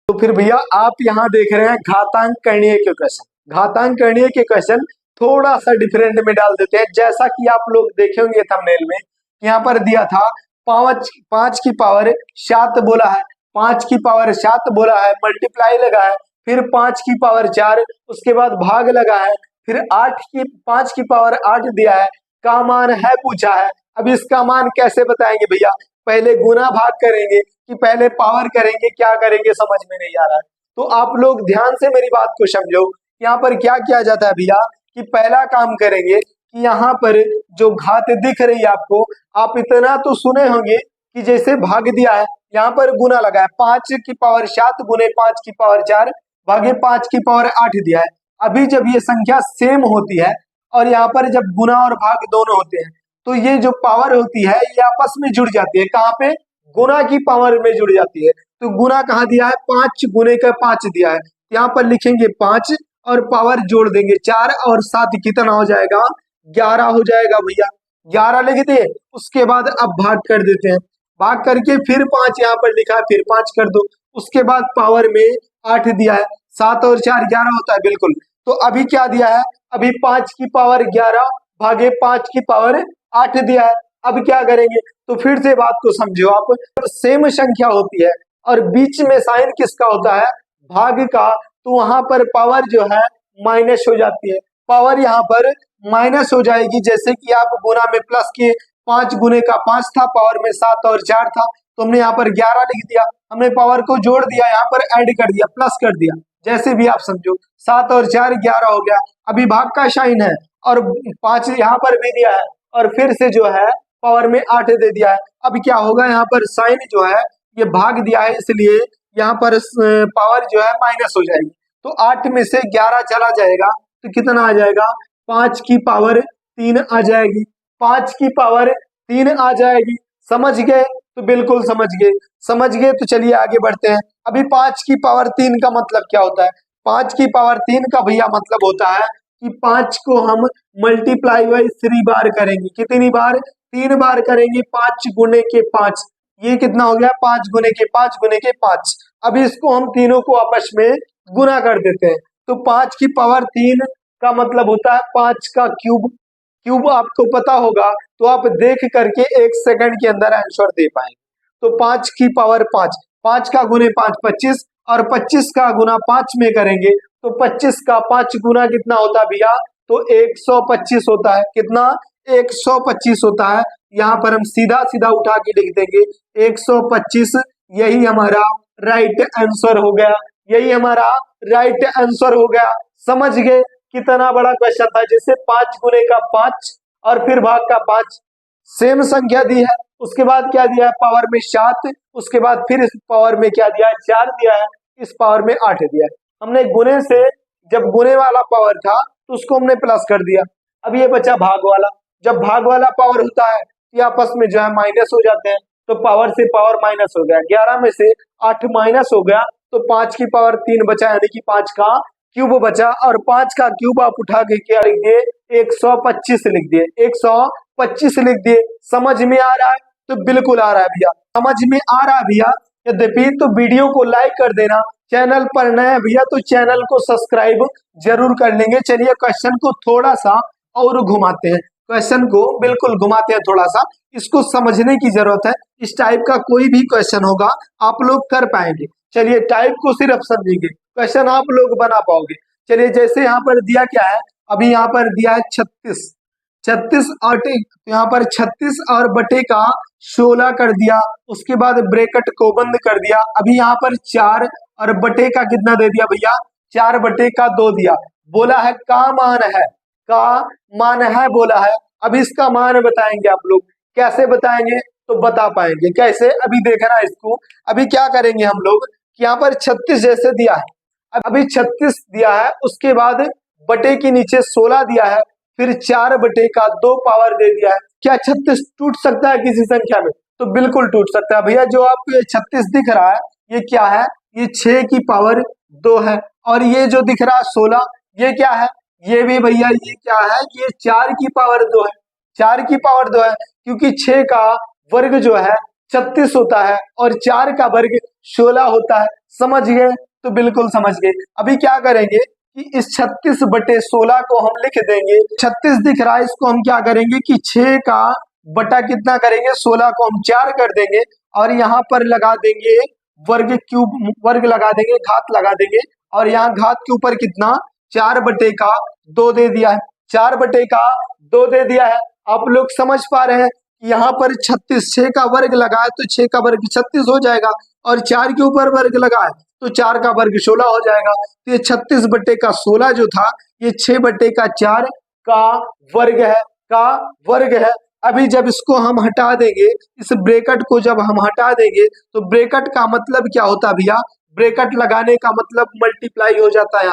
तो फिर भैया आप यहाँ देख रहे हैं घातांक करणीय के क्वेश्चन। घातांक करणीय के क्वेश्चन थोड़ा सा डिफरेंट में डाल देते हैं। जैसा कि आप लोग देखे होंगे थंबनेल में, यहाँ पर दिया था 5 की पावर 7 बोला है, 5 की पावर 7 बोला है, मल्टीप्लाई लगा है, फिर 5 की पावर 4, उसके बाद भाग लगा है, फिर 5 की पावर 8 दिया है, का मान है पूछा है। अब इसका मान कैसे बताएंगे भैया? पहले गुना भाग करेंगे कि पहले पावर करेंगे, क्या करेंगे समझ में नहीं आ रहा है। तो आप लोग ध्यान से मेरी बात को समझो। यहाँ पर क्या किया जाता है भैया कि पहला काम करेंगे कि यहाँ पर जो घात दिख रही है आपको, आप इतना तो सुने होंगे कि जैसे भाग दिया है, यहाँ पर गुना लगा है, 5 की पावर 7 गुने 5 की पावर 4 भागे 5 की पावर 8 दिया है। अभी जब ये संख्या सेम होती है और यहाँ पर जब गुना और भाग दोनों होते हैं, तो ये जो पावर होती है ये आपस में जुड़ जाती है। कहाँ पे? गुना की पावर में जुड़ जाती है। तो गुना कहाँ दिया है? 5 गुने का 5 दिया है, यहाँ पर लिखेंगे 5 और पावर जोड़ देंगे 4 और 7 कितना हो जाएगा? 11 हो जाएगा भैया। 11 लिख दिए, उसके बाद अब भाग कर देते हैं, भाग करके फिर 5 यहाँ पर लिखा है, फिर 5 कर दो, उसके बाद पावर में 8 दिया है, 7 और 4 11 होता है बिल्कुल। तो अभी क्या दिया है? अभी 5 की पावर 11 भागे 5 की पावर 8 दिया है। अब क्या करेंगे? तो फिर से बात को समझो आप, सेम संख्या होती है और बीच में साइन किसका होता है? भाग का, तो वहां पर पावर जो है माइनस हो जाती है, पावर यहाँ पर माइनस हो जाएगी। जैसे कि आप गुना में प्लस किए, 5 गुने का 5 था, पावर में 7 और 4 था, तो हमने यहाँ पर 11 लिख दिया, हमने पावर को जोड़ दिया, यहाँ पर ऐड कर दिया, प्लस कर दिया, जैसे भी आप समझो, 7 और 4 11 हो गया। अभी भाग का साइन है और 5 यहाँ पर भी दिया है और फिर से जो है पावर में 8 दे दिया है। अब क्या होगा? यहाँ पर साइन जो है ये भाग दिया है, इसलिए यहाँ पर पावर जो है माइनस हो जाएगी। तो 8 में से 11 चला जाएगा तो कितना आ जाएगा? 5 की पावर 3 आ जाएगी, 5 की पावर 3 आ जाएगी। समझ गए? तो बिल्कुल समझ गए। समझ गए तो चलिए आगे बढ़ते हैं। अभी 5 की पावर 3 का मतलब क्या होता है? 5 की पावर 3 का भैया मतलब होता है कि 5 को हम मल्टीप्लाई बाई 3 बार करेंगे। कितनी बार? 3 बार करेंगे। 5 गुने के 5, ये कितना हो गया? 5 गुने के 5 गुने के 5। अभी इसको हम तीनों को आपस में गुना कर देते हैं, तो 5 की पावर 3 का मतलब होता है 5 का क्यूब। क्यूब आपको पता होगा तो आप देख करके 1 सेकंड के अंदर आंसर दे पाएंगे। तो 5 की पावर 5, 5 का गुने 5 25 और 25 का गुना 5 में करेंगे तो 25 का 5 गुना कितना होता है भैया? तो 125 होता है। कितना? 125 होता है। यहाँ पर हम सीधा सीधा उठा के लिख देंगे 125, यही हमारा राइट आंसर हो गया, यही हमारा राइट आंसर हो गया। समझ गए? कितना बड़ा क्वेश्चन था, जैसे 5 गुने का 5 और फिर भाग का 5, सेम संख्या दी है, उसके बाद क्या दिया है? पावर में 7, उसके बाद फिर इस पावर में क्या दिया है? 4 दिया है, इस पावर में 8 दिया है। हमने गुने से, जब गुने वाला पावर था तो उसको हमने प्लस कर दिया। अब ये बचा भाग वाला। जब भाग वाला पावर होता है ये आपस में जो है माइनस हो जाते हैं, तो पावर से पावर माइनस हो गया, 11 में से 8 माइनस हो गया, तो 5 की पावर 3 बचा, यानी कि 5 का क्यूब बचा। और 5 का क्यूब आप उठा के क्या लिख दिए? 125 लिख दिए, 125 लिख दिए। समझ में आ रहा है? तो बिल्कुल आ रहा है भैया, समझ में आ रहा है भैया। यद्यपि तो वीडियो को लाइक कर देना, चैनल पर नए हैं भैया तो चैनल को सब्सक्राइब जरूर कर लेंगे। चलिए क्वेश्चन को थोड़ा सा और घुमाते हैं, क्वेश्चन को बिल्कुल घुमाते हैं थोड़ा सा, इसको समझने की जरूरत है। इस टाइप का कोई भी क्वेश्चन होगा आप लोग कर पाएंगे। चलिए टाइप को सिर्फ समझेंगे, क्वेश्चन आप लोग बना पाओगे। चलिए जैसे यहाँ पर दिया क्या है? अभी यहाँ पर दिया है 36 और यहाँ पर 36 और बटे का 16 कर दिया, उसके बाद ब्रैकेट को बंद कर दिया। अभी यहाँ पर 4 और बटे का कितना दे दिया भैया? 4 बटे का 2 दिया। बोला है का मान है, का मान है बोला है। अब इसका मान बताएंगे आप लोग, कैसे बताएंगे? तो बता पाएंगे कैसे, अभी देखना इसको। अभी क्या करेंगे हम लोग, यहाँ पर 36 जैसे दिया है, अभी 36 दिया है, उसके बाद बटे के नीचे 16 दिया है, फिर 4 बटे का 2 पावर दे दिया है। क्या 36 टूट सकता है किसी संख्या में? तो बिल्कुल टूट सकता है भैया। जो आपको ये 36 दिख रहा है ये क्या है? ये 6 की पावर 2 है। और ये जो दिख रहा है 16, ये क्या है? ये भी भैया ये क्या है? ये 4 की पावर 2 है, 4 की पावर 2 है, क्योंकि 6 का वर्ग जो है 36 होता है और 4 का वर्ग 16 होता है। समझ गए? तो बिल्कुल समझ गए। अभी क्या करेंगे कि इस 36/16 को हम लिख देंगे। 36 दिख रहा है, इसको हम क्या करेंगे कि 6 का बटा कितना करेंगे, 16 को हम 4 कर देंगे और यहाँ पर लगा देंगे वर्ग क्यूब, वर्ग लगा देंगे, घात लगा देंगे और यहाँ घात के ऊपर कितना 4/2 दे दिया है। 4/2 दे दिया है। आप लोग समझ पा रहे हैं कि यहाँ पर 36, 6 का वर्ग लगा है तो 6 का वर्ग 36 हो जाएगा और 4 के ऊपर वर्ग लगा है तो 4 का वर्ग 16 हो जाएगा। तो ये 36/16 जो था ये 6/4 का वर्ग है, का वर्ग है। अभी जब इसको हम हटा देंगे, इस ब्रैकेट को जब हम हटा देंगे तो ब्रैकेट का मतलब क्या होता है भैया, ब्रैकेट लगाने का मतलब मल्टीप्लाई हो जाता है।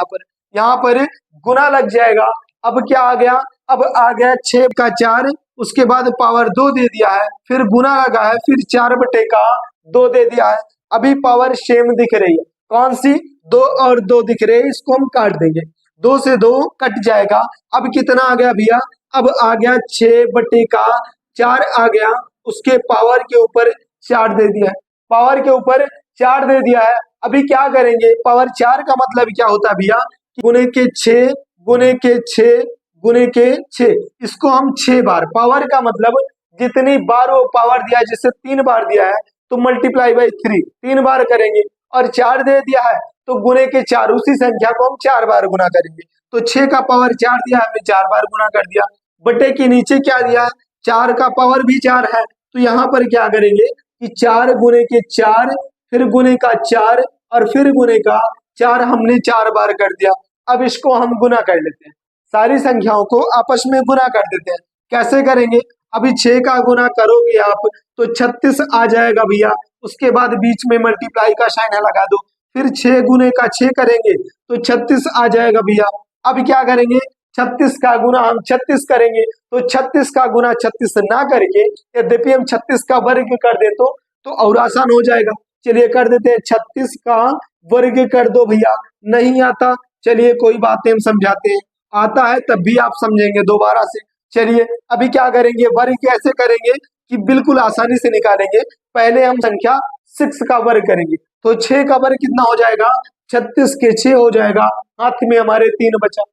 यहाँ पर गुना लग जाएगा। अब क्या आ गया, अब आ गया 6 का 4, उसके बाद पावर 2 दे दिया है, फिर गुना लगा है, फिर 4/2 दे दिया है। अभी पावर सेम दिख रही है, कौन सी, 2 और 2 दिख रहे हैं, इसको हम काट देंगे, 2 से 2 कट जाएगा। अब कितना आ गया भैया, अब आ गया 6/4 आ गया, उसके पावर के ऊपर 4 दे दिया है, पावर के ऊपर 4 दे दिया है। अभी क्या करेंगे, पावर 4 का मतलब क्या होता है भैया, गुने के 6 गुने के 6 गुने के 6, इसको हम 6 बार, पावर का मतलब जितनी बार वो पावर दिया है, जैसे 3 बार दिया है तो मल्टीप्लाई बाई 3, 3 बार करेंगे और 4 दे दिया है तो गुने के 4, उसी संख्या को हम 4 बार गुना करेंगे। तो 6 का पावर 4 दिया, हमने 4 बार गुना कर दिया। बटे के नीचे क्या दिया है, 4 का पावर भी 4 है, तो यहाँ पर क्या करेंगे कि 4 गुने के 4, फिर गुने का 4 और फिर गुने का 4, हमने 4 बार कर दिया। अब इसको हम गुना कर लेते हैं, सारी संख्याओं को आपस में गुना कर देते हैं। कैसे करेंगे, अभी 6 का गुना करोगे आप तो 36 आ जाएगा भैया, उसके बाद बीच में मल्टीप्लाई का साइन लगा दो, फिर 6 गुने का 6 करेंगे तो 36 आ जाएगा भैया। अब क्या करेंगे, 36 का गुना हम 36 करेंगे तो 36 का गुना 36 ना करके यद्यपि हम 36 का वर्ग कर दे तो और आसान हो जाएगा। चलिए कर देते हैं, 36 का वर्ग कर दो भैया। नहीं आता, चलिए कोई बात नहीं, हम समझाते हैं। आता है तब भी आप समझेंगे दोबारा से। चलिए अभी क्या करेंगे, वर्ग कैसे करेंगे कि बिल्कुल आसानी से निकालेंगे। पहले हम संख्या 6 का वर्ग करेंगे तो 6 का वर्ग कितना हो जाएगा, 36 के 6 हो जाएगा, हाथ में हमारे 3 बचा।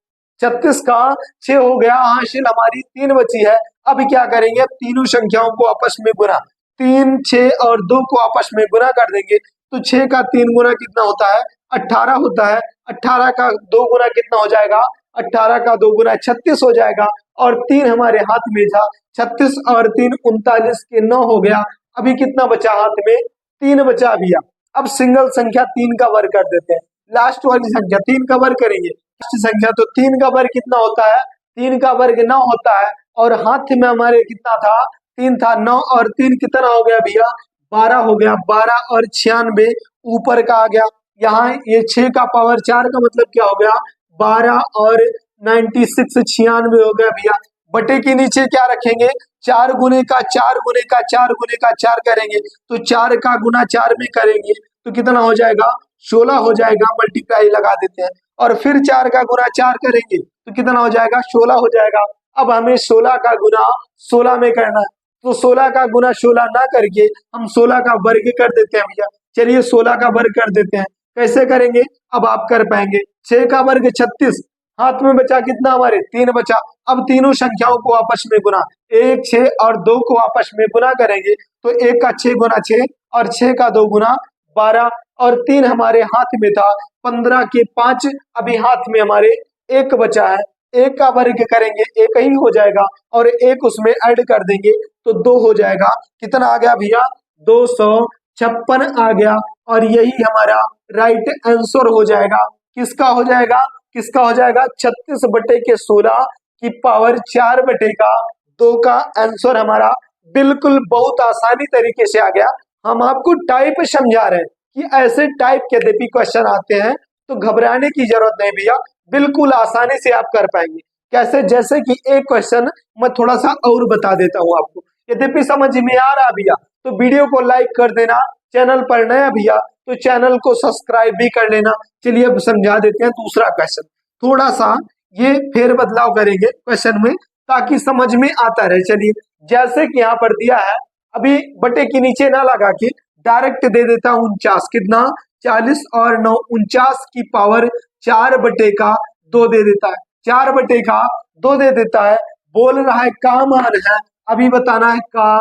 36 का 6 हो गया, हासिल हमारी 3 बची है। अब क्या करेंगे, अब तीनों संख्याओं को आपस में गुना, 3, 6 और 2 को आपस में गुना कर देंगे तो 6 का 3 गुना कितना होता है, 18 होता है। 18 का 2 गुना कितना हो जाएगा, 18 का 2 गुना 36 हो जाएगा और 3 हमारे हाथ में था, 36 और 3 39 के 9 हो गया। अभी कितना बचा हाथ में, 3 बचा भैया। अब सिंगल संख्या 3 का वर्ग कर देते हैं, लास्ट वाली संख्या 3 का वर्ग करेंगे। लास्ट संख्या तो 3 का वर्ग कितना होता है, 3 का वर्ग 9 होता है और हाथ में हमारे कितना था, 3 था। 9 और 3 कितना हो गया भैया, 12 हो गया। 12 और 96 ऊपर का आ गया। यहाँ ये 6 का पावर 4 का मतलब क्या हो गया, 12 और 96 96 हो गया भैया। बटे के नीचे क्या रखेंगे, 4 गुने का 4 गुने का 4 गुने का 4 करेंगे तो 4 का गुना 4 में करेंगे तो कितना हो जाएगा, 16 हो जाएगा। मल्टीप्लाई लगा देते हैं और फिर 4 का गुना 4 करेंगे तो कितना हो जाएगा, 16 हो जाएगा। अब हमें 16 का गुना 16 में करना है तो 16 का गुना 16 ना करके हम 16 का वर्ग कर देते हैं भैया। चलिए 16 का वर्ग कर देते हैं, कैसे करेंगे अब आप कर पाएंगे। 6 का वर्ग 36, हाथ में बचा कितना हमारे, 3 बचा। अब तीनों संख्याओं को आपस में गुना, 1, 6 और 2 को आपस में गुना करेंगे तो 1 का 6 गुना 6 और 6 का 2 गुना 12 और 3 हमारे हाथ में था, 15 के 5 अभी हाथ में हमारे 1 बचा है। 1 का वर्ग करेंगे 1 ही हो जाएगा और 1 उसमें ऐड कर देंगे तो 2 हो जाएगा। कितना आ गया भैया, 256 आ गया और यही हमारा राइट आंसर हो जाएगा। किसका हो जाएगा, किसका हो जाएगा, 36/16 की पावर 4/2 का आंसर हमारा बिल्कुल बहुत आसानी तरीके से आ गया। हम आपको टाइप समझा रहे हैं कि ऐसे टाइप के यद्यपि क्वेश्चन आते हैं तो घबराने की जरूरत नहीं भैया, बिल्कुल आसानी से आप कर पाएंगे। कैसे, जैसे कि एक क्वेश्चन मैं थोड़ा सा और बता देता हूँ आपको, यद्यपि समझ में आ रहा भैया तो वीडियो को लाइक कर देना, चैनल पर नया भैया तो चैनल को सब्सक्राइब भी कर लेना। चलिए अब समझा देते हैं दूसरा क्वेश्चन, थोड़ा सा ये फेर बदलाव करेंगे क्वेश्चन में ताकि समझ में आता रहे। चलिए जैसे कि यहाँ पर दिया है, अभी बटे के नीचे ना लगा के डायरेक्ट दे देता हूं 49, कितना 40 और 9 49 की पावर 4/2 दे देता है, 4/2 दे देता है। बोल रहा है का मान है, अभी बताना है का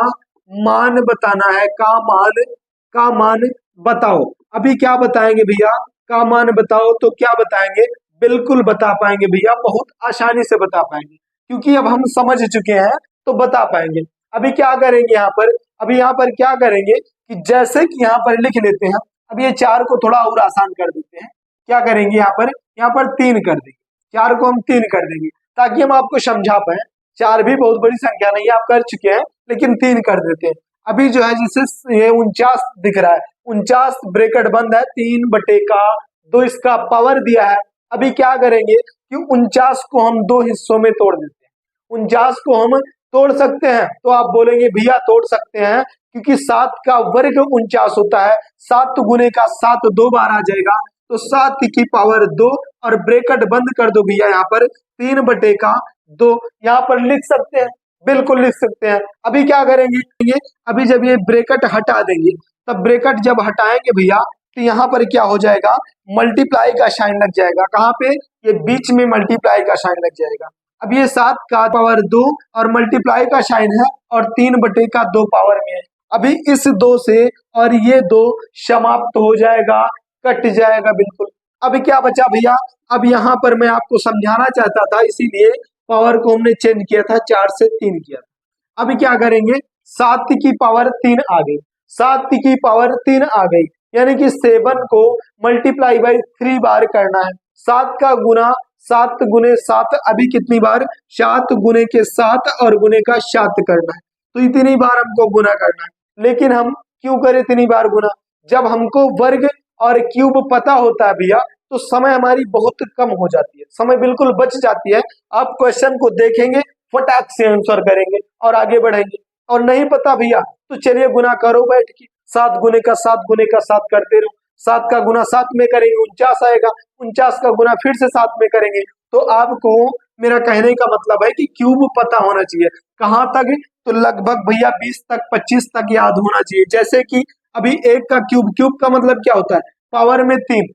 मान, बताना है का मान बताओ। अभी क्या बताएंगे भैया, का मान बताओ तो क्या बताएंगे, बिल्कुल बता पाएंगे भैया, बहुत आसानी से बता पाएंगे, क्योंकि अब हम समझ चुके हैं तो बता पाएंगे। अभी क्या करेंगे यहाँ पर, अभी यहाँ पर क्या करेंगे कि जैसे कि यहाँ पर लिख लेते हैं, अब ये 4 को थोड़ा और आसान कर देते हैं। क्या करेंगे यहाँ पर 3 कर देंगे, 4 को हम 3 कर देंगे ताकि हम आपको समझा पाए। 4 भी बहुत बड़ी संख्या नहीं है, आप कर चुके हैं, लेकिन 3 कर देते हैं। अभी जो है जिसे ये 49 दिख रहा है, 49 ब्रैकेट बंद है, 3/2 इसका पावर दिया है। अभी क्या करेंगे कि 49 को हम 2 हिस्सों में तोड़ देते हैं। 49 को हम तोड़ सकते हैं, तो आप बोलेंगे भैया तोड़ सकते हैं क्योंकि 7 का वर्ग 49 होता है, 7 गुने का 7 2 बार आ जाएगा, तो 7 की पावर 2 और ब्रैकेट बंद कर दो भैया, यहाँ पर 3/2 यहाँ पर लिख सकते हैं, बिल्कुल लिख सकते हैं। अभी क्या करेंगे, अभी जब ये ब्रैकेट हटा देंगे, तब ब्रैकेट जब हटाएंगे भैया तो यहाँ पर क्या हो जाएगा, मल्टीप्लाई का साइन लग जाएगा। कहाँ पे, ये बीच में मल्टीप्लाई का साइन लग जाएगा। अब ये 7 का पावर 2 और मल्टीप्लाई का साइन है और 3/2 पावर में है। अभी इस 2 से और ये 2 समाप्त हो जाएगा, कट जाएगा बिल्कुल। अभी क्या बचा भैया, अब यहाँ पर मैं आपको समझाना चाहता था, इसीलिए पावर को हमने चेंज किया था, 4 से 3 किया था। अभी क्या करेंगे, 7 की पावर 3 आ गई, 7 की पावर 3 आ गई, यानी कि 7 को मल्टीप्लाई बाई 3 बार करना है। 7 का गुना 7 गुने 7, अभी कितनी बार, 7 गुने के 7 और गुने का 7 करना है, तो इतनी बार हमको गुना करना है। लेकिन हम क्यों करें इतनी बार गुना, जब हमको वर्ग और क्यूब पता होता है भैया तो समय हमारी बहुत कम हो जाती है, समय बिल्कुल बच जाती है। आप क्वेश्चन को देखेंगे, फटाक से आंसर करेंगे और आगे बढ़ेंगे। और नहीं पता भैया तो चलिए गुना करो बैठ के, 7 गुने का 7 गुने का 7 करते रहो, 7 का गुना 7 में करेंगे 49 आएगा, 49 का गुना फिर से 7 में करेंगे। तो आपको मेरा कहने का मतलब है कि क्यूब पता होना चाहिए, कहाँ तक, तो लगभग भैया 20 तक 25 तक याद होना चाहिए। जैसे कि अभी 1 का क्यूब, क्यूब का मतलब क्या होता है, पावर में 3,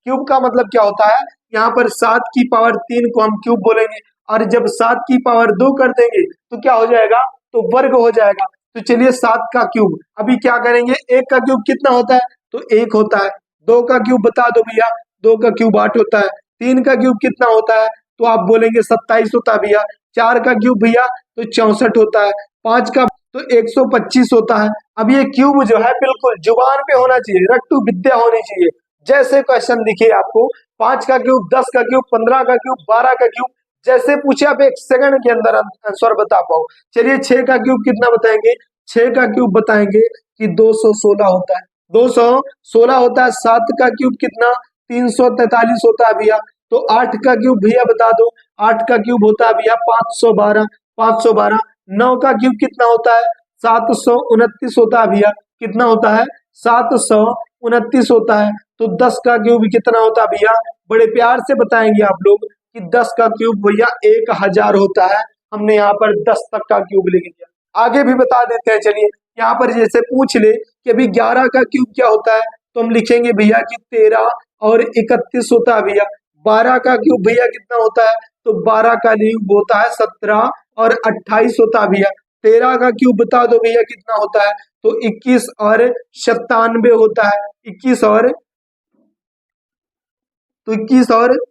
क्यूब का मतलब क्या होता है, यहाँ पर 7 की पावर 3 को हम क्यूब बोलेंगे, और जब 7 की पावर 2 कर देंगे तो क्या हो जाएगा, तो वर्ग हो जाएगा। तो चलिए 7 का क्यूब, अभी क्या करेंगे, 1 का क्यूब कितना होता है, तो 1 होता है। 2 का क्यूब बता दो भैया, 2 का क्यूब 8 होता है। 3 का क्यूब कितना होता है, तो आप बोलेंगे 27 होता है भैया। 4 का क्यूब भैया तो 64 होता है। 5 का तो 125 होता है। अब ये क्यूब जो है बिल्कुल जुबान पे होना चाहिए, रट्टू विद्या होनी चाहिए। जैसे क्वेश्चन दिखे आपको, 5 का क्यूब, 10 का क्यूब, 15 का क्यूब, 12 का क्यूब, जैसे पूछे आप 1 सेकंड के अंदर आंसर बता पाओ। चलिए 6 का क्यूब कितना बताएंगे, 6 का क्यूब बताएंगे कि 216 होता है, 216 होता है। 7 का क्यूब कितना, 343 होता है भैया। तो 8 का क्यूब भैया बता दो, 8 का क्यूब होता है भैया 512, 512। 9 का क्यूब कितना होता है, 729 होता है भैया, कितना होता है, 729 होता है। तो 10 का क्यूब कितना होता है भैया, बड़े प्यार से बताएंगे आप लोग कि 10 का क्यूब भैया 1000 होता है। हमने यहाँ पर 10 तक का क्यूब लिख दिया। आगे भी बता देते हैं, चलिए यहाँ पर जैसे पूछ ले कि अभी 11 का क्यूब क्या होता है, तो हम लिखेंगे भैया कि 13 और 31 होता है भैया। 12 का क्यूब भैया कितना होता है, तो 12 का क्यूब होता है 17 और 28 होता है भैया। 13 का क्यूब बता दो भैया कितना होता है, तो 21 और 97 होता है। 21 और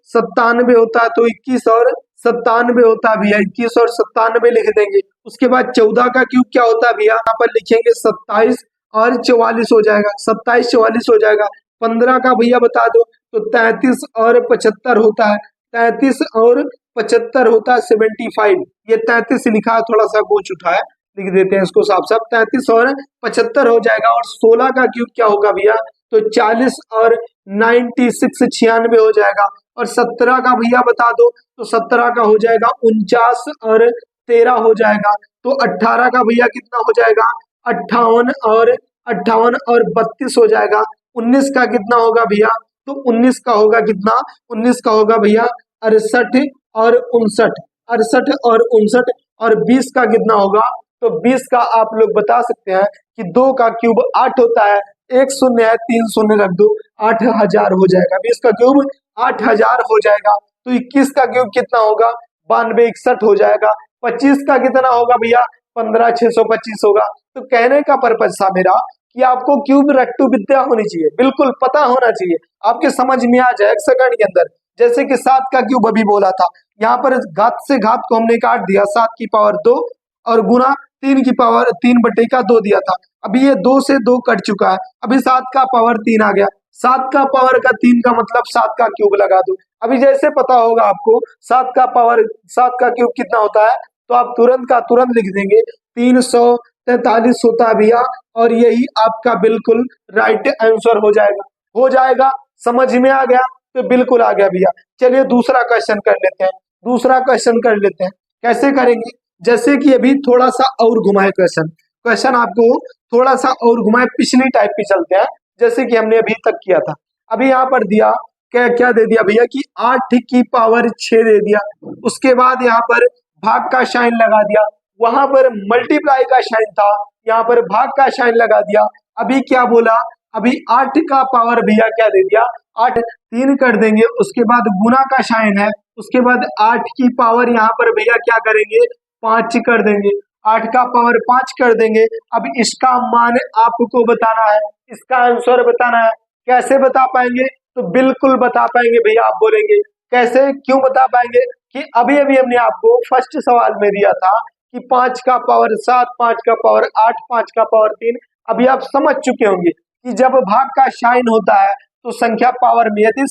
97 होता है, तो 21 और 97 होता है भैया, 21 और 97 लिख देंगे। उसके बाद 14 का क्यूब क्या होता है भैया, यहाँ पर लिखेंगे 27 और 44 हो जाएगा, 27 44 हो जाएगा। 15 का भैया बता दो, तो 33 और 75 होता है, 33 और 75 होता है 75। ये 33 लिखा है, थोड़ा सा गोच उठा है, लिख देते हैं इसको साफ साफ, 33 और 75 हो जाएगा। और 16 का क्यूब क्या होगा भैया, तो 40 और 96 96 हो जाएगा। और 17 का भैया बता दो, तो 17 का हो जाएगा 49 और 13 हो जाएगा। तो 18 का भैया कितना हो जाएगा, 58 और 32 हो जाएगा। 19 का कितना होगा भैया, तो 19 का होगा कितना, 19 का होगा भैया 68 और 59, 68 और 59। और 20 का कितना होगा, तो 20 का आप लोग बता सकते हैं कि 2 का क्यूब 8 होता है, एक शून्य है, 3 शून्य रख दो, 8000 हो जाएगा। 20 का क्यूब 8000 हो जाएगा। तो 21 का क्यूब कितना होगा, 9261 हो जाएगा। 25 का कितना होगा भैया, 15625 होगा। तो कहने का पर्पज था मेरा कि आपको क्यूब रट्टू विद्या होनी चाहिए, बिल्कुल पता होना चाहिए, आपके समझ में आ जाए एक सेकंड के अंदर। जैसे कि 7 का क्यूब अभी बोला था, यहाँ पर घात से घात को हमने काट दिया, 7 की पावर 2 और गुना 3 की पावर 3/2 दिया था। अभी ये 2 से 2 कट चुका है, अभी 7 का पावर 3 आ गया। 7 का पावर का 3 का मतलब 7 का क्यूब लगा दो। अभी जैसे पता होगा आपको 7 का पावर 7 का क्यूब कितना होता है, तो आप तुरंत का तुरंत लिख देंगे, 343 होता है भैया। और यही आपका बिल्कुल राइट आंसर हो जाएगा। हो जाएगा, समझ में आ गया, तो बिल्कुल आ गया भैया। चलिए दूसरा क्वेश्चन कर लेते हैं। दूसरा क्वेश्चन कर लेते हैं, कैसे करेंगे, जैसे कि अभी थोड़ा सा और घुमाए क्वेश्चन, क्वेश्चन आपको थोड़ा सा और घुमाए, पिछली टाइप पे चलते हैं जैसे कि हमने अभी तक किया था। अभी यहाँ पर दिया क्या क्या दे दिया भैया कि 8 की पावर 6 दे दिया। उसके बाद यहाँ पर भाग का साइन लगा दिया, वहां पर मल्टीप्लाई का साइन था, यहाँ पर भाग का साइन लगा दिया। अभी क्या बोला, अभी 8 का पावर भैया क्या दे दिया, 8 3 कर देंगे, उसके बाद गुना का साइन है, उसके बाद 8 की पावर यहाँ पर भैया क्या करेंगे, 5 कर देंगे, 8 का पावर 5 कर देंगे। अब इसका मान आपको बताना है, इसका आंसर बताना है। कैसे बता पाएंगे, तो बिल्कुल बता पाएंगे भैया। आप बोलेंगे कैसे, क्यों बता पाएंगे, कि अभी अभी हमने आपको फर्स्ट सवाल में दिया था कि 5 का पावर 7, 5 का पावर 8, 5 का पावर 3। अभी आप समझ चुके होंगे कि जब भाग का साइन होता है तो संख्या पावर में, यदि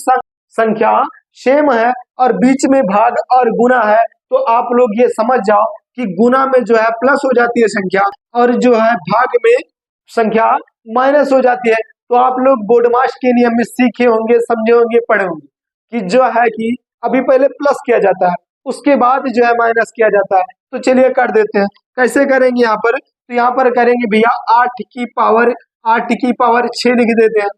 संख्या सेम है और बीच में भाग और गुना है, तो आप लोग ये समझ जाओ कि गुना में जो है प्लस हो जाती है संख्या, और जो है भाग में संख्या माइनस हो जाती है। तो आप लोग बोर्डमास के नियम में सीखे होंगे, समझे होंगे, पढ़े होंगे कि जो है कि अभी पहले प्लस किया जाता है, उसके बाद जो है माइनस किया जाता है। तो चलिए कर देते हैं, कैसे करेंगे यहाँ पर, तो यहाँ पर करेंगे भैया 8 की पावर 6 लिख देते हैं।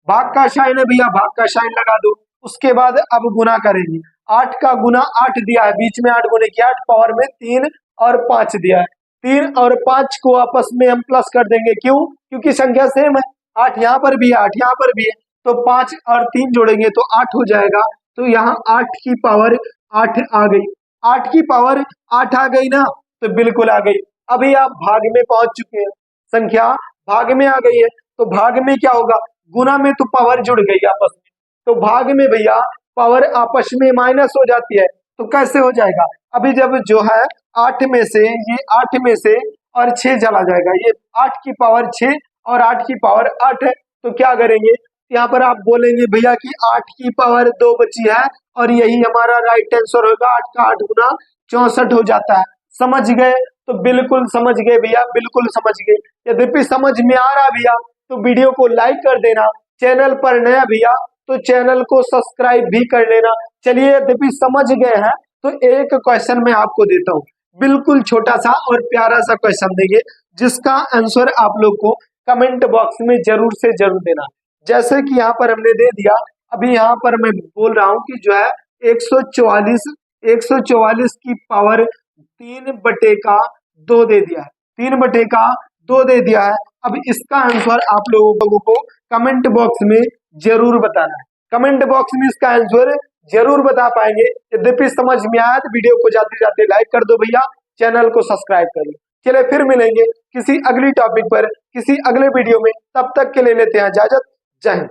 भाग का साइन है भैया, भाग का साइन लगा दो। उसके बाद अब गुना करेंगे, 8 का गुना 8 दिया है, बीच में 8 गुने की 8, पावर में 3 और 5 दिया है। 3 और 5 को आपस में हम प्लस कर देंगे, क्यों, क्योंकि संख्या सेम है, 8 यहाँ पर भी है, 8 यहाँ पर भी है, तो 5 और 3 जोड़ेंगे तो 8 हो जाएगा। तो यहाँ 8 की पावर 8 आ गई, 8 की पावर 8 आ गई ना, तो बिल्कुल आ गई। अभी आप भाग में पहुंच चुके हैं, संख्या भाग में आ गई है, तो भाग में क्या होगा, गुना में तो पावर जुड़ गई आपस में, तो भाग में भैया पावर आपस में माइनस हो जाती है। तो कैसे हो जाएगा, अभी जब जो है 8 में से ये 8 में से और 6 चला जाएगा, ये 8 की पावर 6 और 8 की पावर 8 है, तो क्या करेंगे, यहाँ पर आप बोलेंगे भैया कि 8 की पावर 2 बची है, और यही हमारा राइट आंसर होगा। 8 का 8 गुना 64 हो जाता है। समझ गए, तो बिल्कुल समझ गए भैया, बिल्कुल समझ गए। यद्यपि समझ में आ रहा भैया तो वीडियो को लाइक कर देना, चैनल पर नया भैया तो चैनल को सब्सक्राइब भी कर लेना। चलिए यद्यपि समझ गए हैं तो एक क्वेश्चन मैं आपको देता हूँ, बिल्कुल छोटा सा और प्यारा सा क्वेश्चन देंगे, जिसका आंसर आप लोग को कमेंट बॉक्स में जरूर से जरूर देना। जैसे कि यहाँ पर हमने दे दिया, अभी यहाँ पर मैं बोल रहा हूँ कि जो है 144 की पावर 3/2 दे दिया है, 3/2 दे दिया है। अब इसका आंसर आप लोगों को कमेंट बॉक्स में जरूर बताना है, कमेंट बॉक्स में इसका आंसर जरूर बता पाएंगे। यद्यपि समझ में आया तो वीडियो को जाते जाते लाइक कर दो भैया, चैनल को सब्सक्राइब कर लो। चलिए फिर मिलेंगे किसी अगली टॉपिक पर, किसी अगले वीडियो में, तब तक के लिए लेते हैं इजाजत। जय हिंद।